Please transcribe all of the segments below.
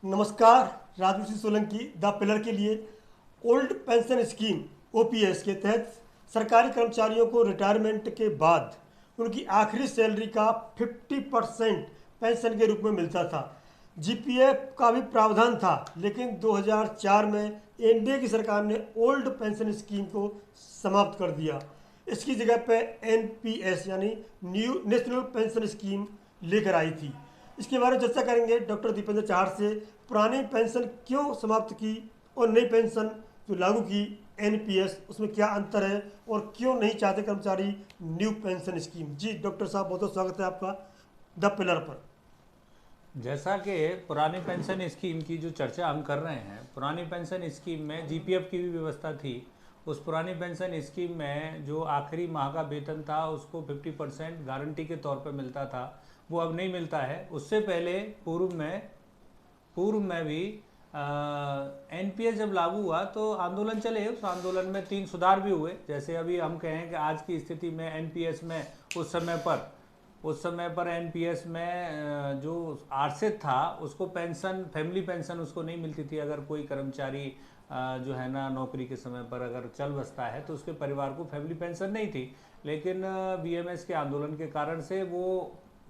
नमस्कार। Rajveer Singh Solanki the pillar के लिए ओल्ड पेंशन स्कीम ओपीएस के तहत सरकारी कर्मचारियों को रिटायरमेंट के बाद उनकी आखिरी सैलरी का 50% पेंशन के रूप में मिलता था। जीपीएफ का भी प्रावधान था, लेकिन 2004 में एनडीए की सरकार ने ओल्ड पेंशन स्कीम को समाप्त कर दिया। इसकी जगह पे एनपीएस यानी न्यू नेशनल पेंशन स्कीम लेकर आई थी। इसके बारे में चर्चा करेंगे डॉक्टर दीपेंद्र चाहर से। पुरानी पेंशन क्यों समाप्त की और नई पेंशन जो लागू की एनपीएस, उसमें क्या अंतर है और क्यों नहीं चाहते कर्मचारी न्यू पेंशन स्कीम। जी डॉक्टर साहब, बहुत बहुत स्वागत है आपका द पिलर पर। जैसा कि पुरानी पेंशन स्कीम की जो चर्चा हम कर रहे हैं, पुरानी पेंशन स्कीम में जीपीएफ की भी व्यवस्था थी। उस पुरानी पेंशन स्कीम में जो आखिरी माह का वेतन था उसको 50% गारंटी के तौर पर मिलता था, वो अब नहीं मिलता है। उससे पहले पूर्व में भी एनपीएस जब लागू हुआ तो आंदोलन चले। उस आंदोलन में 3 सुधार भी हुए। जैसे अभी हम कहें कि आज की स्थिति में एनपीएस में उस समय पर एनपीएस में जो आरसेट था उसको पेंशन, फैमिली पेंशन उसको नहीं मिलती थी। अगर कोई कर्मचारी जो है ना नौकरी के समय पर अगर चल बसता है तो उसके परिवार को फैमिली पेंशन नहीं थी। लेकिन बीएमएस के आंदोलन के कारण से वो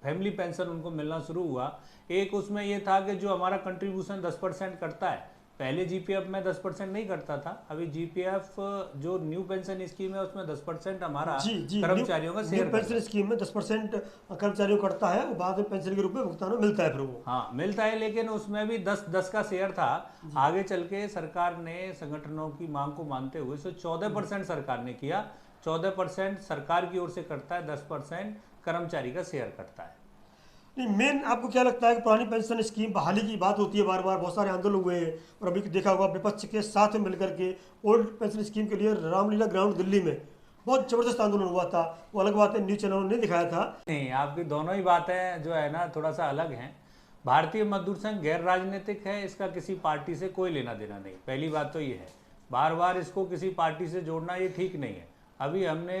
फैमिली पेंशन उनको मिलना शुरू हुआ। एक उसमें ये था कि जो हमारा कंट्रीब्यूशन 10% करता है, पहले जीपीएफ में 10% नहीं करता था। अभी जीपीएफ जो न्यू पेंशन स्कीम है उसमें 10% हमारा कर्मचारियों का शेयर पेंशन स्कीम में 10% कर्मचारियों को करता है, वो बाद में पेंशन के रूप में भुगतान मिलता है। फिर वो हाँ मिलता है, लेकिन उसमें भी 10-10 का शेयर था। आगे चल के सरकार ने संगठनों की मांग को मानते हुए इसे 14% सरकार ने किया। 14% सरकार की ओर से करता है, 10% कर्मचारी का शेयर करता है। नहीं, मेन आपको क्या लगता है कि पुरानी पेंशन स्कीम बहाली की बात होती है, बार बार बहुत सारे आंदोलन हुए हैं और अभी देखा होगा विपक्ष के साथ में मिलकर के ओल्ड पेंशन स्कीम के लिए रामलीला ग्राउंड दिल्ली में बहुत जबरदस्त आंदोलन हुआ था। वो अलग बात है, न्यूज चैनलों ने नहीं दिखाया था। नहीं, आपकी दोनों ही बातें जो है ना थोड़ा सा अलग हैं। भारतीय मजदूर संघ गैर राजनीतिक है, इसका किसी पार्टी से कोई लेना देना नहीं। पहली बात तो ये है, बार बार इसको किसी पार्टी से जोड़ना ये ठीक नहीं है। अभी हमने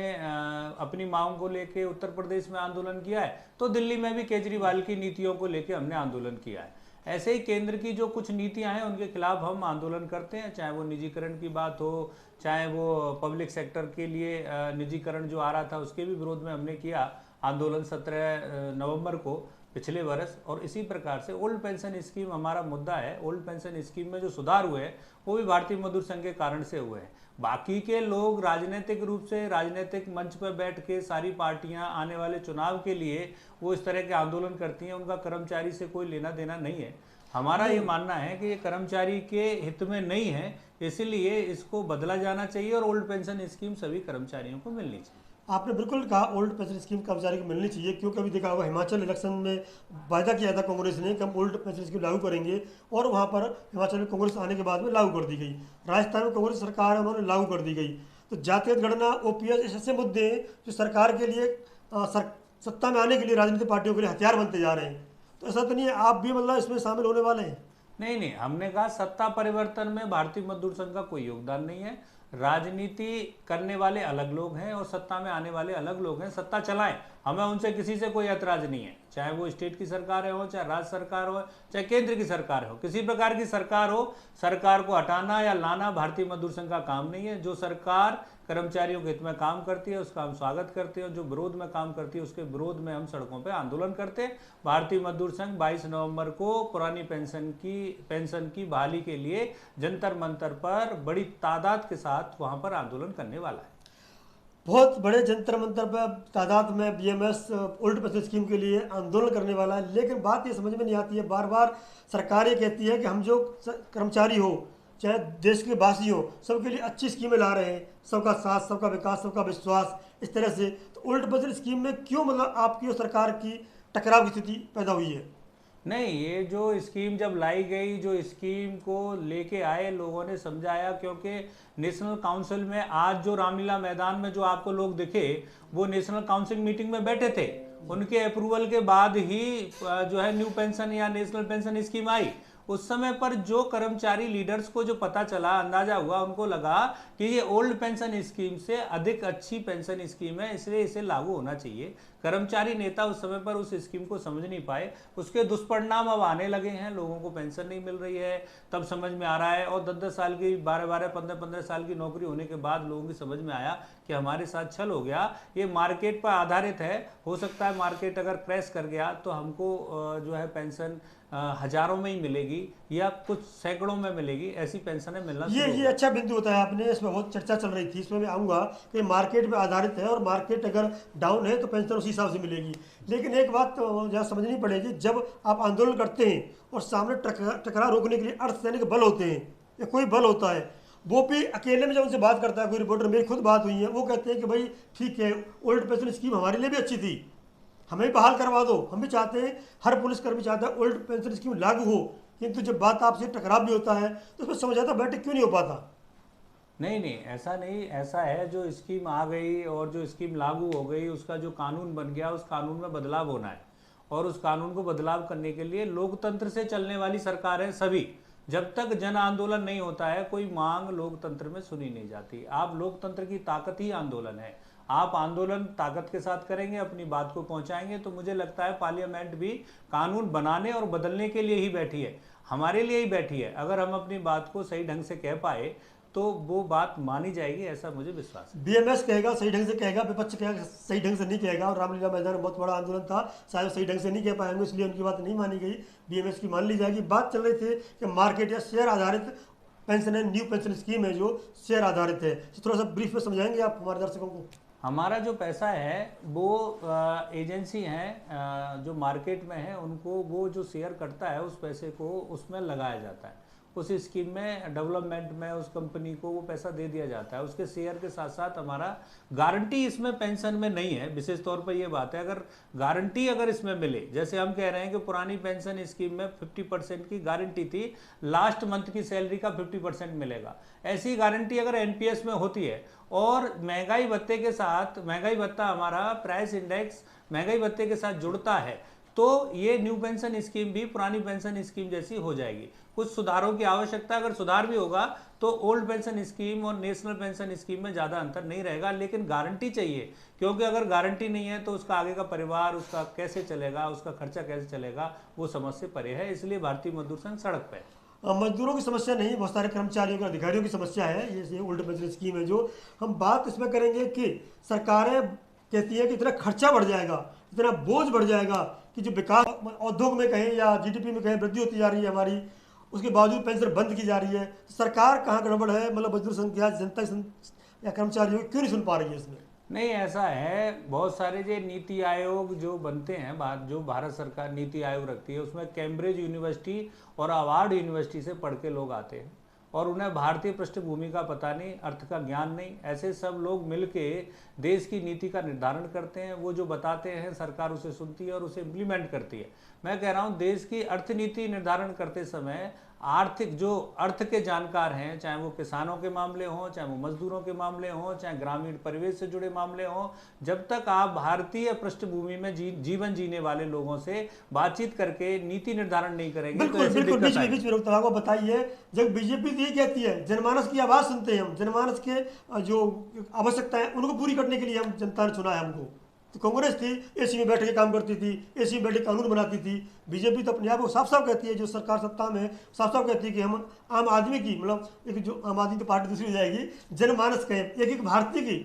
अपनी मांग को लेके उत्तर प्रदेश में आंदोलन किया है, तो दिल्ली में भी केजरीवाल की नीतियों को लेके हमने आंदोलन किया है। ऐसे ही केंद्र की जो कुछ नीतियां हैं उनके खिलाफ हम आंदोलन करते हैं, चाहे वो निजीकरण की बात हो, चाहे वो पब्लिक सेक्टर के लिए निजीकरण जो आ रहा था उसके भी विरोध में हमने किया आंदोलन 17 नवंबर को पिछले वर्ष। और इसी प्रकार से ओल्ड पेंशन स्कीम हमारा मुद्दा है। ओल्ड पेंशन स्कीम में जो सुधार हुए हैं वो भी भारतीय मजदूर संघ के कारण से हुए हैं। बाकी के लोग राजनीतिक रूप से राजनीतिक मंच पर बैठ के सारी पार्टियां आने वाले चुनाव के लिए वो इस तरह के आंदोलन करती हैं, उनका कर्मचारी से कोई लेना देना नहीं है। हमारा ये मानना है कि ये कर्मचारी के हित में नहीं है, इसीलिए इसको बदला जाना चाहिए और ओल्ड पेंशन स्कीम सभी कर्मचारियों को मिलनी चाहिए। आपने बिल्कुल कहा, ओल्ड पेंशन स्कीम कर्मचारी को मिलनी चाहिए, क्योंकि अभी देखा होगा हिमाचल इलेक्शन में वायदा किया था कांग्रेस ने कि हम ओल्ड पेंशन स्कीम लागू करेंगे, और वहाँ पर हिमाचल में कांग्रेस आने के बाद में लागू कर दी गई। राजस्थान में कांग्रेस सरकार है, उन्होंने लागू कर दी गई। तो जातिगत गणना, ओपीएस, ऐसे मुद्दे हैं जो सरकार के लिए सत्ता में आने के लिए राजनीतिक पार्टियों के लिए हथियार बनते जा रहे हैं। तो ऐसा तो नहीं है आप भी मतलब इसमें शामिल होने वाले हैं? नहीं नहीं, हमने कहा सत्ता परिवर्तन में भारतीय मजदूर संघ का कोई योगदान नहीं है। राजनीति करने वाले अलग लोग हैं और सत्ता में आने वाले अलग लोग हैं। सत्ता चलाएं, हमें उनसे किसी से कोई ऐतराज नहीं है, चाहे वो स्टेट की सरकार हो, चाहे राज्य सरकार हो, चाहे केंद्र की सरकार हो, किसी प्रकार की सरकार हो। सरकार को हटाना या लाना भारतीय मजदूर संघ का काम नहीं है। जो सरकार कर्मचारियों के हित में काम करती है उसका हम स्वागत करते हैं, जो विरोध में काम करती है उसके विरोध में हम सड़कों पर आंदोलन करते हैं। भारतीय मजदूर संघ 22 नवंबर को पुरानी पेंशन की बहाली के लिए जंतर मंतर पर बड़ी तादाद के साथ वहां पर आंदोलन करने वाला है। बहुत बड़े जंतर मंतर पर तादाद में बीएमएस ओल्ड पेंशन स्कीम के लिए आंदोलन करने वाला है। लेकिन बात ये समझ में नहीं आती है, बार बार सरकार ये कहती है कि हम जो कर्मचारी हो चाहे देश के वासी हो सबके लिए अच्छी स्कीमें ला रहे हैं, सबका साथ, सबका विकास, सबका विश्वास, इस तरह से। तो ओल्ड पेंशन स्कीम में क्यों मतलब आपकी और सरकार की टकराव की स्थिति पैदा हुई है? नहीं, ये जो स्कीम जब लाई गई, जो स्कीम को लेके आए लोगों ने समझाया, क्योंकि नेशनल काउंसिल में आज जो रामलीला मैदान में जो आपको लोग दिखे वो नेशनल काउंसिल मीटिंग में बैठे थे। उनके अप्रूवल के बाद ही जो है न्यू पेंशन या नेशनल पेंशन स्कीम आई। उस समय पर जो कर्मचारी लीडर्स को जो पता चला, अंदाजा हुआ, उनको लगा कि ये ओल्ड पेंशन स्कीम से अधिक अच्छी पेंशन स्कीम है, इसलिए इसे लागू होना चाहिए। कर्मचारी नेता उस समय पर उस स्कीम को समझ नहीं पाए, उसके दुष्परिणाम अब आने लगे हैं, लोगों को पेंशन नहीं मिल रही है, तब समझ में आ रहा है। और 10-10 साल की, 12-12, 15-15 साल की नौकरी होने के बाद लोगों की समझ में आया कि हमारे साथ छल हो गया, ये मार्केट पर आधारित है, हो सकता है मार्केट अगर क्रैश कर गया तो हमको जो है पेंशन हजारों में ही मिलेगी या कुछ सैकड़ों में मिलेगी, ऐसी पेंशनें मिलना शुरू ये अच्छा बिंदु बताया आपने, इसमें बहुत चर्चा चल रही थी, इसमें मैं आऊँगा कि मार्केट पे आधारित है और मार्केट अगर डाउन है तो पेंशन उसी हिसाब से मिलेगी। लेकिन एक बात तो जहाँ समझनी पड़ेगी, जब आप आंदोलन करते हैं और सामने टकराव रोकने के लिए अर्धसैनिक बल होते हैं या कोई बल होता है, वो भी अकेले में जब उनसे बात करता है, कोई रिपोर्टर, मेरी खुद बात हुई है, वो कहते हैं कि भाई ठीक है, ओल्ड पेंशन स्कीम हमारे लिए भी अच्छी थी, हमें बहाल करवा दो, हम भी चाहते हैं, हर पुलिसकर्मी चाहता है ओल्ड पेंशन स्कीम लागू हो, किंतु जब बात आपसे टकराव भी होता है तो उसमें समझ आता बैठक क्यों नहीं हो पाता। नहीं नहीं, ऐसा नहीं, ऐसा है जो स्कीम आ गई और जो स्कीम लागू हो गई, उसका जो कानून बन गया, उस कानून में बदलाव होना है, और उस कानून को बदलाव करने के लिए लोकतंत्र से चलने वाली सरकारें सभी, जब तक जन आंदोलन नहीं होता है, कोई मांग लोकतंत्र में सुनी नहीं जाती। आप लोकतंत्र की ताकत ही आंदोलन है, आप आंदोलन ताकत के साथ करेंगे, अपनी बात को पहुंचाएंगे, तो मुझे लगता है पार्लियामेंट भी कानून बनाने और बदलने के लिए ही बैठी है, हमारे लिए ही बैठी है। अगर हम अपनी बात को सही ढंग से कह पाए तो वो बात मानी जाएगी, ऐसा मुझे विश्वास है। बीएमएस कहेगा सही ढंग से कहेगा, विपक्ष कहेगा सही ढंग से नहीं कहेगा, और रामलीला मैदान में बहुत बड़ा आंदोलन था, शायद सही ढंग से नहीं कह पाएंगे, इसलिए उनकी बात नहीं मानी गई, बीएमएस की मान ली जाएगी। बात चल रही थी कि मार्केट या शेयर आधारित पेंशन है, न्यू पेंशन स्कीम है जो शेयर आधारित है, तो थोड़ा सा ब्रीफ में समझाएंगे आप हमारे दर्शकों को। हमारा जो पैसा है वो एजेंसी हैं जो मार्केट में है, उनको वो जो शेयर करता है उस पैसे को उसमें लगाया जाता है, उस स्कीम में, डेवलपमेंट में उस कंपनी को वो पैसा दे दिया जाता है। उसके शेयर के साथ साथ हमारा गारंटी इसमें पेंशन में नहीं है, विशेष तौर पर ये बात है, अगर गारंटी अगर इसमें मिले, जैसे हम कह रहे हैं कि पुरानी पेंशन स्कीम में 50% की गारंटी थी, लास्ट मंथ की सैलरी का 50% मिलेगा, ऐसी गारंटी अगर एनपीएस में होती है और महंगाई भत्ते के साथ, महंगाई भत्ता हमारा प्राइस इंडेक्स महंगाई भत्ते के साथ जुड़ता है, तो ये न्यू पेंशन स्कीम भी पुरानी पेंशन स्कीम जैसी हो जाएगी। कुछ सुधारों की आवश्यकता, अगर सुधार भी होगा तो ओल्ड पेंशन स्कीम और नेशनल पेंशन स्कीम में ज़्यादा अंतर नहीं रहेगा, लेकिन गारंटी चाहिए, क्योंकि अगर गारंटी नहीं है तो उसका आगे का परिवार, उसका कैसे चलेगा, उसका खर्चा कैसे चलेगा, वो समझ से परे है। इसलिए भारतीय मजदूर संघ सड़क पर है। मजदूरों की समस्या नहीं, बहुत सारे कर्मचारियों के, अधिकारियों की समस्या है, ये ओल्ड पेंशन स्कीम है जो हम बात इसमें करेंगे कि सरकारें कहती है कि इतना खर्चा बढ़ जाएगा, इतना बोझ बढ़ जाएगा कि जो विकास उद्योग में कहें या जीडीपी में कहें वृद्धि होती जा रही है हमारी, उसके बावजूद पेंशन बंद की जा रही है, तो सरकार कहाँ गड़बड़ है, मतलब मजदूर संघ या जनता या कर्मचारियों क्यों नहीं सुन पा रही है इसमें। नहीं, ऐसा है, बहुत सारे जो नीति आयोग जो बनते हैं, जो भारत सरकार नीति आयोग रखती है, उसमें कैम्ब्रिज यूनिवर्सिटी और हार्वर्ड यूनिवर्सिटी से पढ़ के लोग आते हैं और उन्हें भारतीय पृष्ठभूमि का पता नहीं, अर्थ का ज्ञान नहीं, ऐसे सब लोग मिलके देश की नीति का निर्धारण करते हैं। वो जो बताते हैं सरकार उसे सुनती है और उसे इम्प्लीमेंट करती है। मैं कह रहा हूँ देश की अर्थनीति निर्धारण करते समय आर्थिक जो अर्थ के जानकार हैं, चाहे वो किसानों के मामले हों, चाहे वो मजदूरों के मामले हों, चाहे ग्रामीण परिवेश से जुड़े मामले हों, जब तक आप भारतीय पृष्ठभूमि में जीवन जीने वाले लोगों से बातचीत करके नीति निर्धारण नहीं करेंगे तो ऐसी दिक्कत आएगी। बीच में बताइए, जब बीजेपी तो ये कहती है जनमानस की आवाज़ सुनते हैं हम, जनमानस के जो आवश्यकता है उनको पूरी करने के लिए हम, जनता ने चुना है हमको, तो कांग्रेस थी एसी में बैठ के काम करती थी, एसी में बैठ के कानून बनाती थी, बीजेपी तो अपने आप को साफ साफ कहती है, जो सरकार सत्ता में साफ साफ कहती है कि हम आम आदमी की, मतलब एक जो आम आदमी तो पार्टी दूसरी हो जाएगी, जनमानस के एक भारतीय की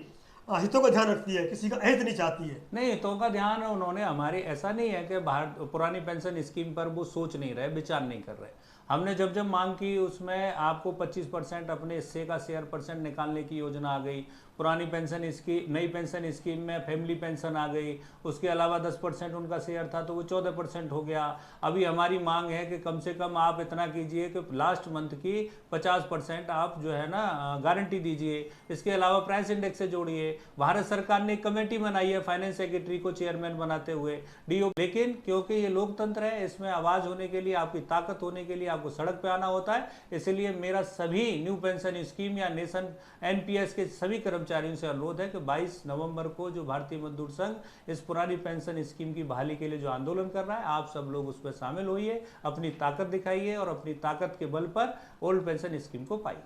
हितों का ध्यान रखती है, किसी का अहित नहीं चाहती है। नहीं, हितों का ध्यान उन्होंने, हमारे ऐसा नहीं है कि पुरानी पेंशन स्कीम पर वो सोच नहीं रहे, विचार नहीं कर रहे। हमने जब जब मांग की उसमें आपको 25% अपने हिस्से का शेयर परसेंट निकालने की योजना आ गई। पुरानी पेंशन स्कीम, नई पेंशन स्कीम में फैमिली पेंशन आ गई, उसके अलावा 10% उनका शेयर था तो वो 14% हो गया। अभी हमारी मांग है कि कम से कम आप इतना कीजिए कि लास्ट मंथ की 50% आप जो है ना गारंटी दीजिए। इसके अलावा प्राइस इंडेक्स से जोड़िए। भारत सरकार ने एक कमेटी बनाई है फाइनेंस सेक्रेटरी को चेयरमैन बनाते हुए, डीओ, लेकिन क्योंकि ये लोकतंत्र है, इसमें आवाज़ होने के लिए, आपकी ताकत होने के लिए आपको सड़क पे आना होता है। इसलिए मेरा सभी न्यू पेंशन स्कीम या नेशन एनपीएस के सभी कर्मचारियों से अनुरोध है कि 22 नवंबर को जो भारतीय मजदूर संघ इस पुरानी पेंशन स्कीम की बहाली के लिए जो आंदोलन कर रहा है, आप सब लोग उसमें शामिल होइए, अपनी ताकत दिखाइए और अपनी ताकत के बल पर ओल्ड पेंशन स्कीम को पाइए।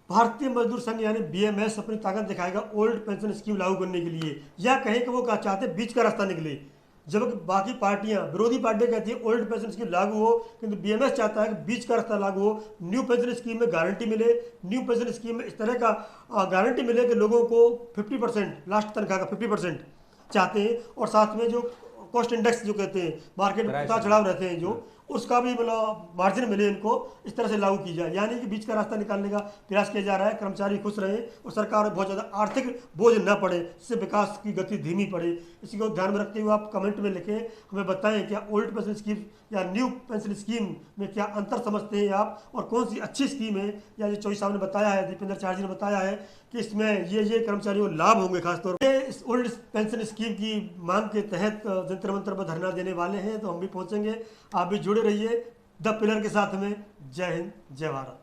भारतीय मजदूर संघ यानी बीएमएस अपनी ताकत दिखाएगा ओल्ड पेंशन स्कीम लागू करने के लिए, या कहें कि वो क्या चाहते हैं बीच का रास्ता निकले। जबकि बाकी पार्टियां, विरोधी पार्टियां कहती है ओल्ड पेंशन स्कीम लागू हो, किंतु बीएमएस चाहता है कि बीच का रास्ता लागू हो, न्यू पेंशन स्कीम में गारंटी मिले, न्यू पेंशन स्कीम में इस तरह का गारंटी मिले कि लोगों को 50% लास्ट तनख्वाह का 50% चाहते हैं, और साथ में जो कॉस्ट इंडेक्स जो कहते हैं मार्केट में उतार चढ़ाव रहते हैं जो, उसका भी मतलब मार्जिन मिले इनको, इस तरह से लागू की जाए। यानी कि बीच का रास्ता निकालने का प्रयास किया जा रहा है, कर्मचारी खुश रहे और सरकार बहुत ज़्यादा आर्थिक बोझ न पड़े, इससे विकास की गति धीमी पड़े। इसी को ध्यान में रखते हुए आप कमेंट में लिखें, हमें बताएं क्या ओल्ड पेंशन स्कीम या न्यू पेंशन स्कीम में क्या अंतर समझते हैं आप, और कौन सी अच्छी स्कीम है, या जो चौधरी साहब ने बताया है, दीपेंद्र चार्जी ने बताया है कि इसमें ये कर्मचारियों को लाभ होंगे खासतौर पर। इस ओल्ड पेंशन स्कीम की मांग के तहत जंतर मंतर पर धरना देने वाले हैं, तो हम भी पहुंचेंगे। आप भी जुड़े रहिए द पिलर के साथ में। जय हिंद, जय भारत।